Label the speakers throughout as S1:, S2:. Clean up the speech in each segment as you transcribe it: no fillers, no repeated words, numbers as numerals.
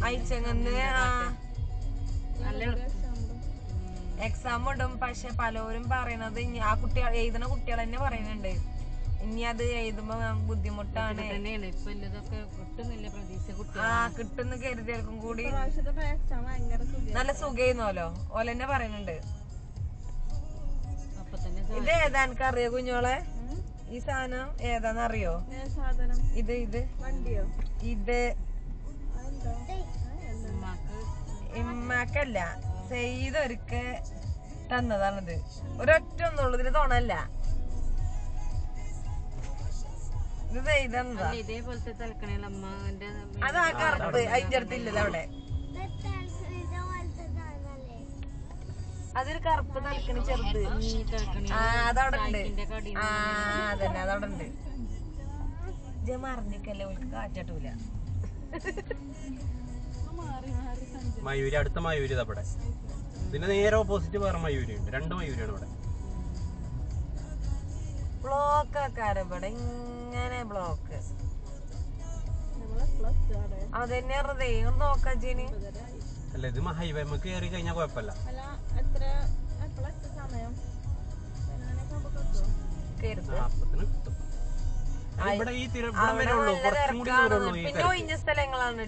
S1: അയച്ചങ്ങന്ന് exam ഇടും. പക്ഷെ പലരും പറയണത് ആ കുട്ടികൾ എഴുതുന്ന കുട്ടികൾ തന്നെ പറയുന്നുണ്ട് ഇനി അത് എഴുതുമ്പോ ബുദ്ധിമുട്ടാണ്. കിട്ടുന്ന കരുതിയാൽക്കും കൂടി നല്ല സുഖമായിരുന്നല്ലോ ഓലെന്നെ പറയുന്നുണ്ട്. ഇത് ഏതാ എനിക്ക് അറിയോ കുഞ്ഞോളെ? ഈ സാധനം ഏതാന്ന് അറിയോ? ഇത് ഇത് ഇത് ഇമ്മാക്കല്ല, ചെയ്തൊരുക്ക തന്നതാണിത്. ഒരൊറ്റ ഒന്നുള്ളൂ, ഇതിന് തോണല്ല. ഇത് ചെയ്തന്നതാ. അതാ കറുപ്പ് അതിന്റെ അടുത്തില്ലല്ലോ അവിടെ. അതൊരു കറുപ്പ് തലക്കണി ചെറുത്. അതവിടെ ഉണ്ട്. അതന്നെ അതവിടെ ഉണ്ട്. മറിഞ്ഞിക്കല്ലേ കാറ്റൂല.
S2: മയൂരി അടുത്ത മയൂരി അവിടെ. ഇതിന്റെ നേരെ ഓപ്പോസിറ്റ് വേറെ മയൂരി ഉണ്ട്. 2 മയൂരിയാണ് ഇവിടെ.
S1: ബ്ലോക്ക് ആക്കാറ് ഇവിടെ ഇങ്ങനെ ബ്ലോക്ക്. അതന്നെ നോക്കാച്ചീന്.
S2: അല്ല ഇത് ഹൈവേ കയറി കഴിഞ്ഞാൽ കുഴപ്പമില്ല. ഇവിടെ ഈ വരെ ഉള്ളൂ, കുറച്ചും കൂടി ദൂരമുള്ളൂ.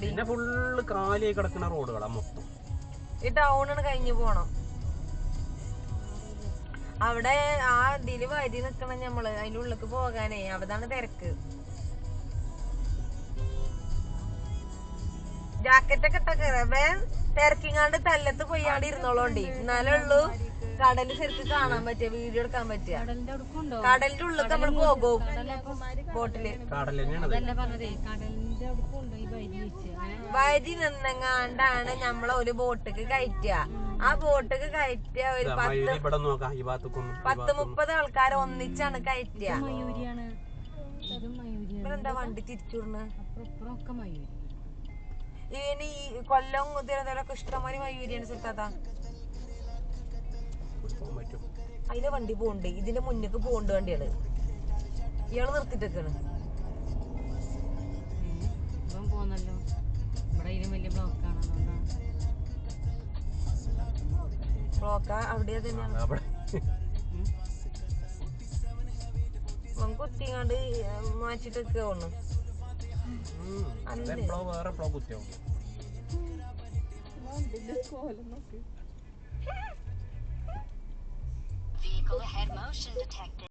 S2: പിന്നെ ഫുള്ള് കാലിയായി കിടക്കുന്ന റോഡുകളാ മൊത്തം.
S1: ഈ ടൗണാണ് കഴിഞ്ഞു പോണം. അവിടെ ആ ഇതില് വരി നിക്കണം ഞമ്മള്, അതിന്റെ ഉള്ളിലേക്ക് പോകാനേ. അവിടാണ് തിരക്ക്. ജാക്കറ്റൊക്കെ ഇട്ടൊക്കെ തിരക്കിങ്ങാണ്ട് തല്ലത്ത് കൊയ്യാണ്ട് ഇരുന്നോളോണ്ടി. എന്നാലേ ഉള്ളൂ കടല് ശരിക്കും കാണാൻ പറ്റിയ, വീഡിയോ എടുക്കാൻ പറ്റിയ. കടലിന്റെ ഉള്ളിൽ നമ്മൾ പോകും ബോട്ടില്. വരി നിന്നങ്ങാണ്ടാണ് നമ്മളെ ഒരു ബോട്ടിക്ക് കയറ്റുക. ആ ബോട്ടിക്ക് കയറ്റിയ ഒരു 10-30 ആൾക്കാർ ഒന്നിച്ചാണ് കയറ്റുക. ഇവരെന്താ വണ്ടി തിരിച്ചുവിടുന്നത്? ഇനി കൊല്ലം തിരുവനന്തപുരമൊക്കെ ഇഷ്ടംമാതിരി മയൂരിയാണ് സ്ഥലത്താ. അതിലെ വണ്ടി പോണ്ട്, ഇതിന്റെ മുന്നിക്ക് പോണ്ട് വണ്ടികള്. ഇയാള് നിർത്തിട്ടേക്കാണ്. ബ്ലോക്കാ അവിടെ തന്നെയാണ്. കുത്തിങ്ങാണ്ട് മാറ്റിട്ടൊക്കെ തോന്നുന്നു. Vehicle head motion detected.